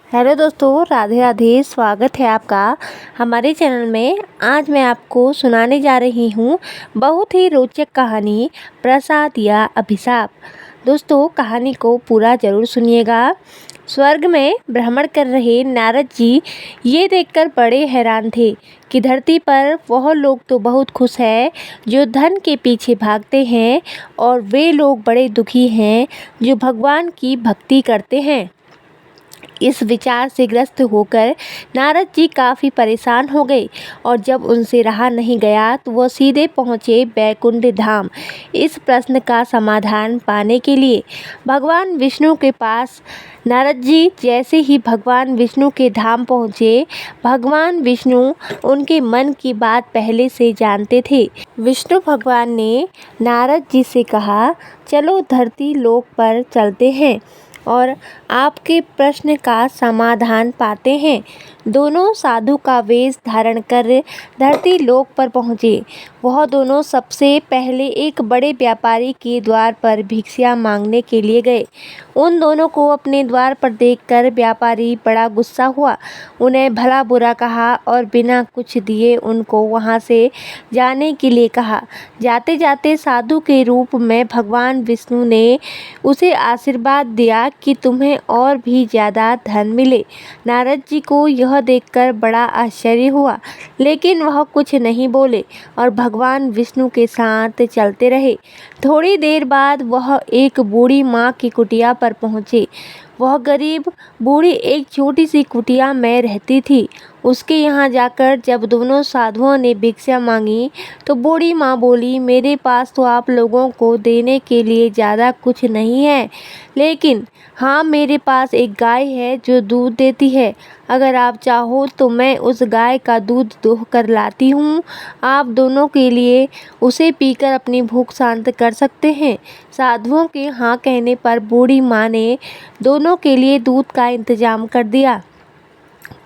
Hello दोस्तों, राधे राधे। स्वागत है आपका हमारे चैनल में। आज मैं आपको सुनाने जा रही हूँ बहुत ही रोचक कहानी, प्रसाद या अभिशाप। दोस्तों, कहानी को पूरा ज़रूर सुनिएगा। स्वर्ग में भ्रमण कर रहे नारद जी ये देखकर बड़े हैरान थे कि धरती पर वह लोग तो बहुत खुश हैं जो धन के पीछे भागते हैं, और वे लोग बड़े दुखी हैं जो भगवान की भक्ति करते हैं। इस विचार से ग्रस्त होकर नारद जी काफ़ी परेशान हो गए, और जब उनसे रहा नहीं गया तो वह सीधे पहुँचे बैकुंठ धाम इस प्रश्न का समाधान पाने के लिए भगवान विष्णु के पास। नारद जी जैसे ही भगवान विष्णु के धाम पहुँचे, भगवान विष्णु उनके मन की बात पहले से जानते थे। विष्णु भगवान ने नारद जी से कहा, चलो धरती लोक पर चलते हैं और आपके प्रश्न का समाधान पाते हैं। दोनों साधु का वेश धारण कर धरती लोक पर पहुँचे। वह दोनों सबसे पहले एक बड़े व्यापारी के द्वार पर भिक्षा मांगने के लिए गए। उन दोनों को अपने द्वार पर देखकर व्यापारी बड़ा गुस्सा हुआ, उन्हें भला बुरा कहा और बिना कुछ दिए उनको वहां से जाने के लिए कहा। जाते जाते साधु के रूप में भगवान विष्णु ने उसे आशीर्वाद दिया कि तुम्हें और भी ज़्यादा धन मिले। नारद जी को यह देखकर बड़ा आश्चर्य हुआ, लेकिन वह कुछ नहीं बोले और भगवान विष्णु के साथ चलते रहे। थोड़ी देर बाद वह एक बूढ़ी माँ की कुटिया पर पहुँचे। वह गरीब बूढ़ी एक छोटी सी कुटिया में रहती थी। उसके यहाँ जाकर जब दोनों साधुओं ने भिक्षा मांगी तो बूढ़ी माँ बोली, मेरे पास तो आप लोगों को देने के लिए ज़्यादा कुछ नहीं है, लेकिन हाँ, मेरे पास एक गाय है जो दूध देती है। अगर आप चाहो तो मैं उस गाय का दूध दोह कर लाती हूँ। आप दोनों के लिए उसे पीकर अपनी भूख शांत कर सकते हैं। साधुओं के हाँ कहने पर बूढ़ी माँ ने दोनों के लिए दूध का इंतजाम कर दिया।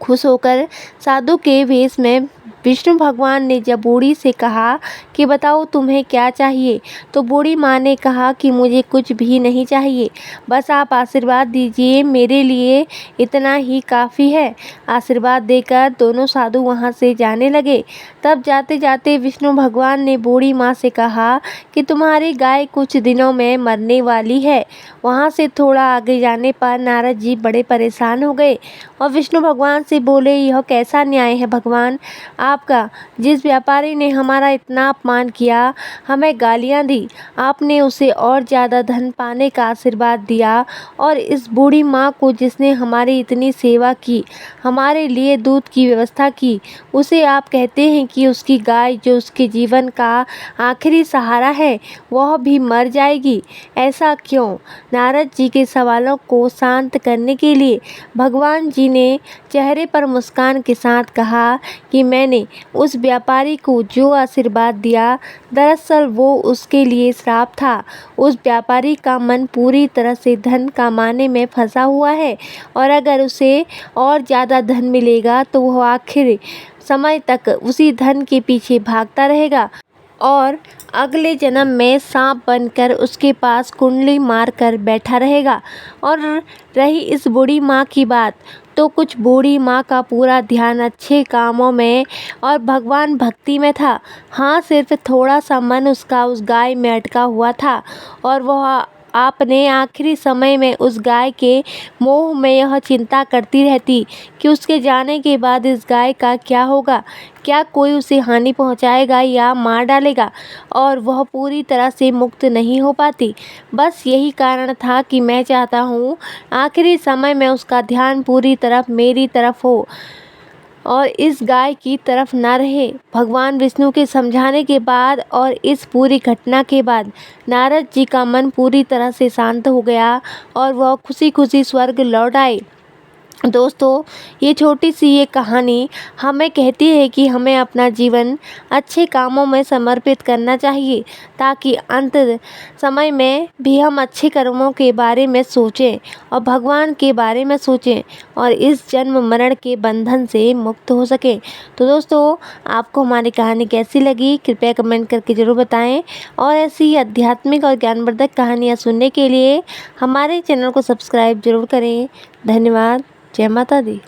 खुश होकर साधु के वेश में विष्णु भगवान ने जब बूढ़ी से कहा कि बताओ तुम्हें क्या चाहिए, तो बूढ़ी माँ ने कहा कि मुझे कुछ भी नहीं चाहिए, बस आप आशीर्वाद दीजिए, मेरे लिए इतना ही काफ़ी है। आशीर्वाद देकर दोनों साधु वहाँ से जाने लगे। तब जाते जाते विष्णु भगवान ने बूढ़ी माँ से कहा कि तुम्हारी गाय कुछ दिनों में मरने वाली है। वहाँ से थोड़ा आगे जाने पर नारद जी बड़े परेशान हो गए और विष्णु भगवान से बोले, यह कैसा न्याय है भगवान आपका? जिस व्यापारी ने हमारा इतना अपमान किया, हमें गालियाँ दी, आपने उसे और ज़्यादा धन पाने का आशीर्वाद दिया, और इस बूढ़ी माँ को जिसने हमारी इतनी सेवा की, हमारे लिए दूध की व्यवस्था की, उसे आप कहते हैं कि उसकी गाय जो उसके जीवन का आखिरी सहारा है वह भी मर जाएगी। ऐसा क्यों? नारद जी के सवालों को शांत करने के लिए भगवान जी ने चेहरे पर मुस्कान के साथ कहा कि मैंने उस व्यापारी को जो आशीर्वाद दिया, दरअसल वो उसके लिए श्राप था। उस व्यापारी का मन पूरी तरह से धन कमाने में फंसा हुआ है, और अगर उसे और ज़्यादा धन मिलेगा तो वह आखिर समय तक उसी धन के पीछे भागता रहेगा और अगले जन्म में सांप बनकर उसके पास कुंडली मार कर बैठा रहेगा। और रही इस बूढ़ी माँ की बात, तो कुछ बूढ़ी माँ का पूरा ध्यान अच्छे कामों में और भगवान भक्ति में था। हाँ, सिर्फ थोड़ा सा मन उसका उस गाय में अटका हुआ था, और वह आपने आखिरी समय में उस गाय के मोह में यह चिंता करती रहती कि उसके जाने के बाद इस गाय का क्या होगा, क्या कोई उसे हानि पहुंचाएगा या मार डालेगा, और वह पूरी तरह से मुक्त नहीं हो पाती। बस यही कारण था कि मैं चाहता हूँ आखिरी समय में उसका ध्यान पूरी तरफ मेरी तरफ हो और इस गाय की तरफ ना रहे। भगवान विष्णु के समझाने के बाद और इस पूरी घटना के बाद नारद जी का मन पूरी तरह से शांत हो गया और वह खुशी खुशी स्वर्ग लौट आए। दोस्तों, ये छोटी सी ये कहानी हमें कहती है कि हमें अपना जीवन अच्छे कामों में समर्पित करना चाहिए, ताकि अंत समय में भी हम अच्छे कर्मों के बारे में सोचें और भगवान के बारे में सोचें और इस जन्म मरण के बंधन से मुक्त हो सकें। तो दोस्तों, आपको हमारी कहानी कैसी लगी कृपया कमेंट करके ज़रूर बताएं, और ऐसी आध्यात्मिक और ज्ञानवर्धक कहानियाँ सुनने के लिए हमारे चैनल को सब्सक्राइब जरूर करें। धन्यवाद। जय माता दी।